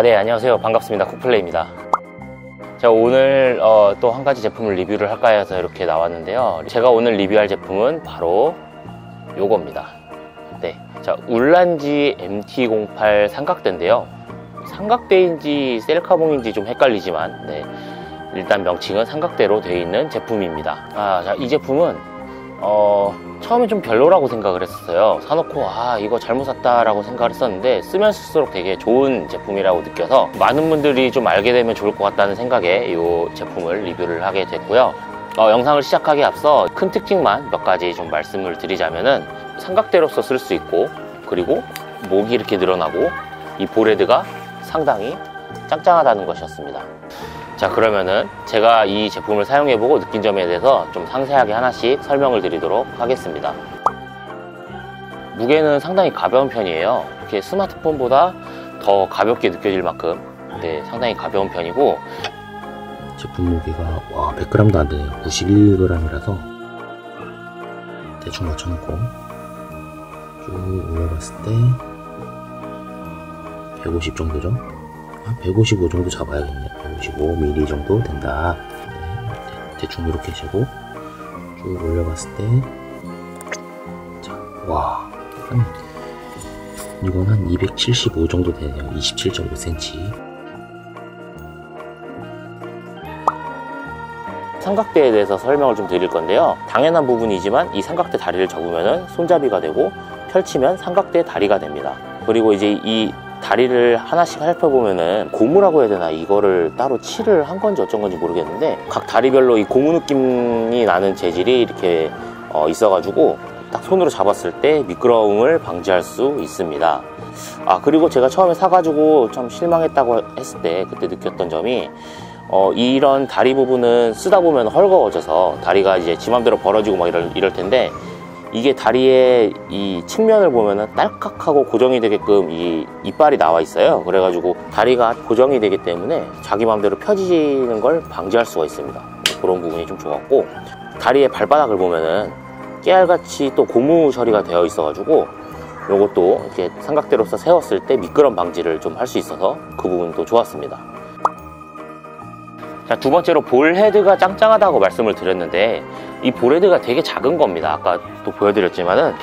네, 안녕하세요. 반갑습니다. 쿡플레이입니다. 제가 오늘 또 한 가지 제품을 리뷰를 할까 해서 이렇게 나왔는데요. 제가 오늘 리뷰할 제품은 바로 요겁니다. 네, 자, 울란지 MT08 삼각대인데요. 삼각대인지 셀카봉인지 좀 헷갈리지만, 네, 일단 명칭은 삼각대로 되어 있는 제품입니다. 자, 이 제품은 처음에 좀 별로라고 생각을 했었어요. 사놓고 이거 잘못 샀다라고 생각을 했었는데, 쓰면 쓸수록 되게 좋은 제품이라고 느껴서 많은 분들이 좀 알게 되면 좋을 것 같다는 생각에 이 제품을 리뷰를 하게 됐고요. 영상을 시작하기에 앞서 큰 특징만 몇 가지 좀 말씀을 드리자면은, 삼각대로서 쓸 수 있고, 그리고 목이 이렇게 늘어나고 이 볼헤드가 상당히 짱짱하다는 것이었습니다. 자, 그러면은 제가 이 제품을 사용해보고 느낀 점에 대해서 좀 상세하게 하나씩 설명을 드리도록 하겠습니다. 무게는 상당히 가벼운 편이에요. 이렇게 스마트폰보다 더 가볍게 느껴질 만큼, 네, 상당히 가벼운 편이고, 제품 무게가 100g도 안 되네요. 91g이라서 대충 맞춰놓고 쭉 올려봤을 때 150 정도죠. 155 정도 잡아야겠네요. 155mm 정도 된다. 네, 대충 이렇게 재고 쭉 올려봤을 때, 자, 이건 한 275 정도 되네요. 27.5cm. 삼각대에 대해서 설명을 좀 드릴 건데요. 당연한 부분이지만 이 삼각대 다리를 접으면 손잡이가 되고, 펼치면 삼각대 다리가 됩니다. 그리고 이제 이 다리를 하나씩 살펴보면은 고무라고 해야 되나, 이거를 따로 칠을 한 건지 어쩐 건지 모르겠는데, 각 다리별로 이 고무 느낌이 나는 재질이 이렇게 있어가지고 딱 손으로 잡았을 때 미끄러움을 방지할 수 있습니다. 그리고 제가 처음에 사가지고 참 실망했다고 했을 때 그때 느꼈던 점이, 이런 다리 부분은 쓰다 보면 헐거워져서 다리가 이제 지 맘대로 벌어지고 막 이럴 텐데, 이게 다리의 이 측면을 보면은 딸깍하고 고정이 되게끔 이 이빨이 나와 있어요. 그래가지고 다리가 고정이 되기 때문에 자기 마음대로 펴지는 걸 방지할 수가 있습니다. 그런 부분이 좀 좋았고, 다리의 발바닥을 보면은 깨알같이 또 고무 처리가 되어 있어가지고 요것도 이렇게 삼각대로서 세웠을 때 미끄럼 방지를 좀 할 수 있어서 그 부분도 좋았습니다. 자, 두 번째로 볼헤드가 짱짱하다고 말씀을 드렸는데, 이 볼헤드가 되게 작은 겁니다. 아까 또 보여드렸지만은,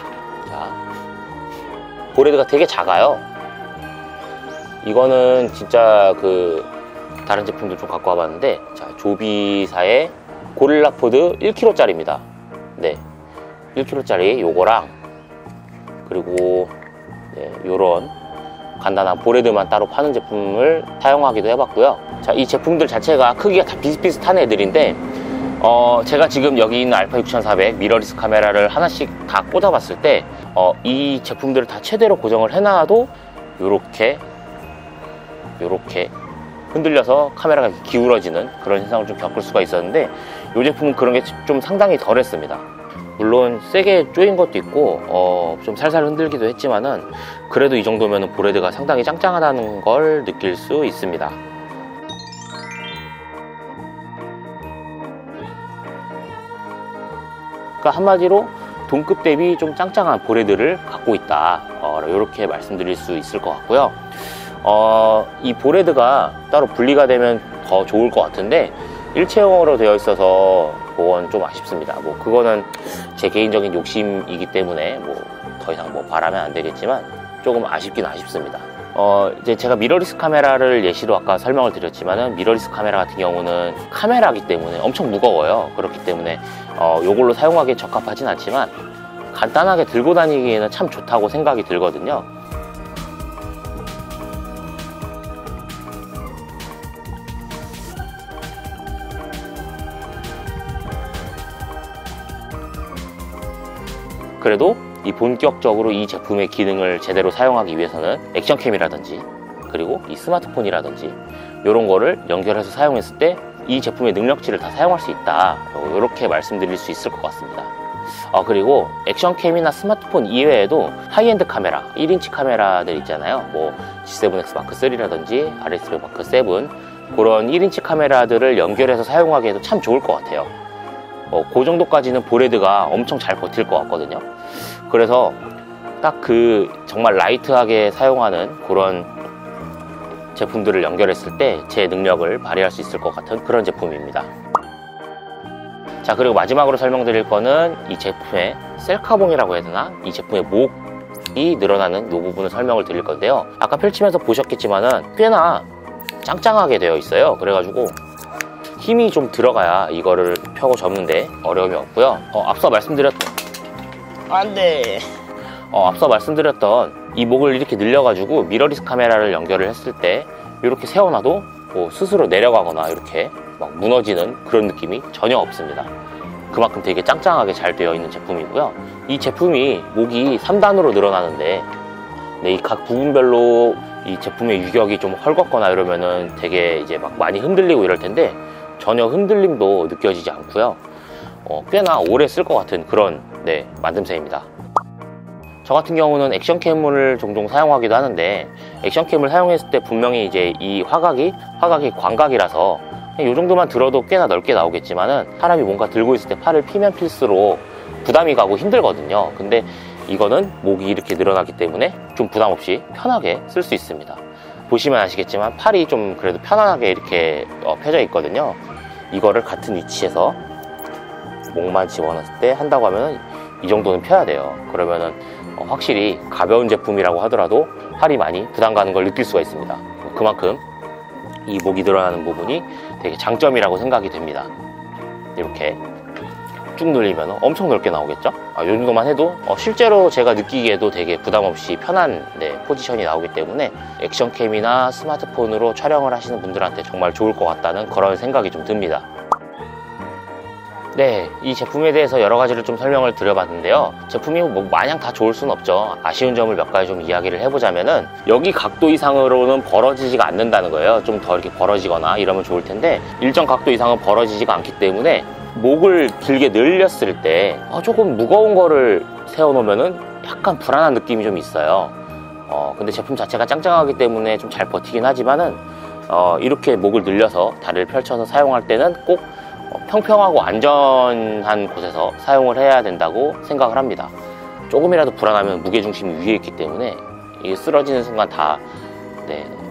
자, 볼헤드가 되게 작아요. 이거는 진짜 다른 제품도 좀 갖고 와봤는데, 자, 조비사의 고릴라포드 1kg짜리입니다. 네, 1kg짜리 요거랑, 그리고 네, 요런 간단한 볼헤드만 따로 파는 제품을 사용하기도 해봤고요. 자, 이 제품들 자체가 크기가 다 비슷비슷한 애들인데, 제가 지금 여기 있는 알파 6400 미러리스 카메라를 하나씩 다 꽂아봤을 때, 이 제품들을 다 최대로 고정을 해놔도 요렇게 흔들려서 카메라가 기울어지는 그런 현상을 좀 겪을 수가 있었는데, 이 제품은 그런 게 좀 상당히 덜했습니다. 물론 세게 조인 것도 있고 좀 살살 흔들기도 했지만은, 그래도 이 정도면 볼헤드가 상당히 짱짱하다는 걸 느낄 수 있습니다. 그러니까 한마디로 동급 대비 좀 짱짱한 볼헤드를 갖고 있다, 이렇게 말씀드릴 수 있을 것 같고요. 이 볼헤드가 따로 분리가 되면 더 좋을 것 같은데, 일체형으로 되어 있어서 그건 좀 아쉽습니다. 그거는 제 개인적인 욕심이기 때문에 더 이상 바라면 안 되겠지만, 조금 아쉽긴 아쉽습니다. 이제 제가 미러리스 카메라를 예시로 아까 설명을 드렸지만은, 미러리스 카메라 같은 경우는 카메라기 때문에 엄청 무거워요. 그렇기 때문에 요걸로 사용하기에 적합하진 않지만, 간단하게 들고 다니기에는 참 좋다고 생각이 들거든요. 그래도 이 본격적으로 이 제품의 기능을 제대로 사용하기 위해서는 액션캠이라든지, 그리고 이 스마트폰이라든지 이런 거를 연결해서 사용했을 때 이 제품의 능력치를 다 사용할 수 있다, 이렇게 말씀드릴 수 있을 것 같습니다. 그리고 액션캠이나 스마트폰 이외에도 하이엔드 카메라, 1인치 카메라들 있잖아요. G7X 마크 3라든지 RS600 마크 7, 그런 1인치 카메라들을 연결해서 사용하기에도 참 좋을 것 같아요. 그 정도까지는 볼헤드가 엄청 잘 버틸 것 같거든요. 그래서 딱 정말 라이트하게 사용하는 그런 제품들을 연결했을 때 제 능력을 발휘할 수 있을 것 같은 그런 제품입니다. 자, 그리고 마지막으로 설명드릴 거는 이 제품의 셀카봉이라고 해야 되나? 이 제품의 목이 늘어나는 이 부분을 설명을 드릴 건데요. 아까 펼치면서 보셨겠지만은 꽤나 짱짱하게 되어 있어요. 그래가지고 힘이 좀 들어가야 이거를 펴고 접는데 어려움이 없고요. 앞서 말씀드렸던 이 목을 이렇게 늘려가지고 미러리스 카메라를 연결을 했을 때 이렇게 세워놔도 뭐 스스로 내려가거나 이렇게 막 무너지는 그런 느낌이 전혀 없습니다. 그만큼 되게 짱짱하게 잘 되어 있는 제품이고요. 이 제품이 목이 3단으로 늘어나는데 이 각 부분별로 이 제품의 유격이 좀 헐겁거나 이러면은 되게 이제 막 많이 흔들리고 이럴 텐데 전혀 흔들림도 느껴지지 않고요. 꽤나 오래 쓸 것 같은 그런 만듦새입니다. 저 같은 경우는 액션캠을 종종 사용하기도 하는데 액션캠을 사용했을 때 분명히 이제 이 화각이 광각이라서 이 정도만 들어도 꽤나 넓게 나오겠지만은 사람이 뭔가 들고 있을 때 팔을 피면 필수록 부담이 가고 힘들거든요. 근데 이거는 목이 이렇게 늘어나기 때문에 좀 부담 없이 편하게 쓸 수 있습니다. 보시면 아시겠지만 팔이 좀 그래도 편안하게 이렇게 펴져 있거든요. 이거를 같은 위치에서 목만 집어넣었을 때 한다고 하면 이 정도는 펴야 돼요. 그러면은 확실히 가벼운 제품이라고 하더라도 팔이 많이 부담 가는 걸 느낄 수가 있습니다. 그만큼 이 목이 늘어나는 부분이 되게 장점이라고 생각이 됩니다. 이렇게 쭉 늘리면 엄청 넓게 나오겠죠? 이 정도만 해도 실제로 제가 느끼기에도 되게 부담 없이 편한 포지션이 나오기 때문에 액션캠이나 스마트폰으로 촬영을 하시는 분들한테 정말 좋을 것 같다는 그런 생각이 좀 듭니다. 이 제품에 대해서 여러 가지를 좀 설명을 드려봤는데요. 제품이 뭐 마냥 다 좋을 순 없죠. 아쉬운 점을 몇 가지 좀 이야기를 해보자면은 여기 각도 이상으로는 벌어지지가 않는다는 거예요. 좀 더 이렇게 벌어지거나 이러면 좋을 텐데 일정 각도 이상은 벌어지지가 않기 때문에 목을 길게 늘렸을 때 조금 무거운 거를 세워놓으면은 약간 불안한 느낌이 좀 있어요. 근데 제품 자체가 짱짱하기 때문에 좀 잘 버티긴 하지만은 이렇게 목을 늘려서 다리를 펼쳐서 사용할 때는 꼭 평평하고 안전한 곳에서 사용을 해야 된다고 생각을 합니다. 조금이라도 불안하면 무게중심이 위에 있기 때문에 이게 쓰러지는 순간 다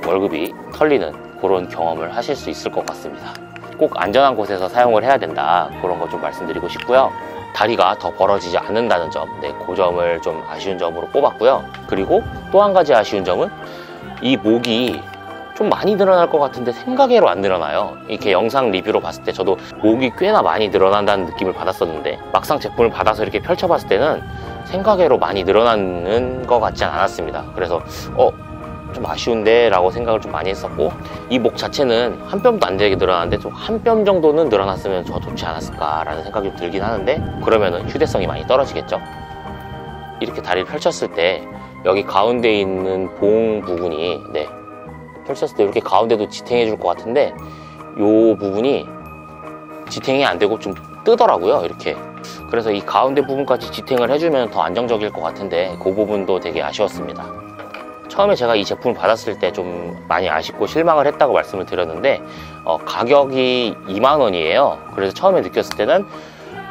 월급이 털리는 그런 경험을 하실 수 있을 것 같습니다. 꼭 안전한 곳에서 사용을 해야 된다, 그런 거 좀 말씀드리고 싶고요. 다리가 더 벌어지지 않는다는 점, 그 점을 좀 아쉬운 점으로 꼽았고요. 그리고 또 한 가지 아쉬운 점은 이 목이 좀 많이 늘어날 것 같은데 생각외로 안 늘어나요. 이렇게 영상 리뷰로 봤을 때 저도 목이 꽤나 많이 늘어난다는 느낌을 받았었는데 막상 제품을 받아서 이렇게 펼쳐봤을 때는 생각외로 많이 늘어나는 것 같지 않았습니다. 그래서 좀 아쉬운데 라고 생각을 좀 많이 했었고, 이 목 자체는 한 뼘도 안 되게 늘어나는데 좀 한 뼘 정도는 늘어났으면 더 좋지 않았을까 라는 생각이 좀 들긴 하는데, 그러면은 휴대성이 많이 떨어지겠죠. 이렇게 다리를 펼쳤을 때 여기 가운데 있는 봉 부분이 펼쳤을 때 이렇게 가운데도 지탱해 줄 것 같은데 이 부분이 지탱이 안 되고 좀 뜨더라고요, 이렇게. 그래서 이 가운데 부분까지 지탱을 해주면 더 안정적일 것 같은데 그 부분도 되게 아쉬웠습니다. 처음에 제가 이 제품을 받았을 때 좀 많이 아쉽고 실망을 했다고 말씀을 드렸는데 가격이 20,000원이에요. 그래서 처음에 느꼈을 때는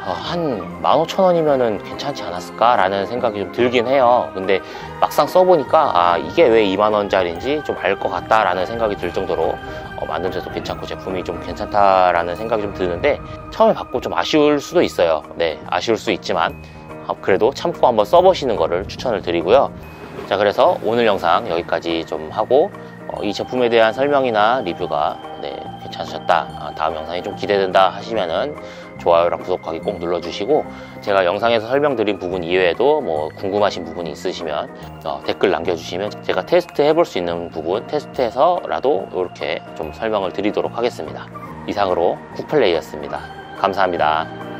한 15,000원이면은 괜찮지 않았을까 라는 생각이 좀 들긴 해요. 근데 막상 써보니까 이게 왜 20,000원짜리인지 좀 알 것 같다 라는 생각이 들 정도로 만듦새도 괜찮고 제품이 좀 괜찮다라는 생각이 좀 드는데, 처음에 받고 좀 아쉬울 수도 있어요. 아쉬울 수 있지만 그래도 참고 한번 써보시는 거를 추천을 드리고요. 자, 그래서 오늘 영상 여기까지 좀 하고 이 제품에 대한 설명이나 리뷰가 괜찮으셨다, 다음 영상이 좀 기대된다 하시면은 좋아요랑 구독하기 꼭 눌러주시고, 제가 영상에서 설명드린 부분 이외에도 뭐 궁금하신 부분이 있으시면 댓글 남겨주시면 제가 테스트 해볼 수 있는 부분 테스트해서라도 이렇게 좀 설명을 드리도록 하겠습니다. 이상으로 쿡플레이였습니다. 감사합니다.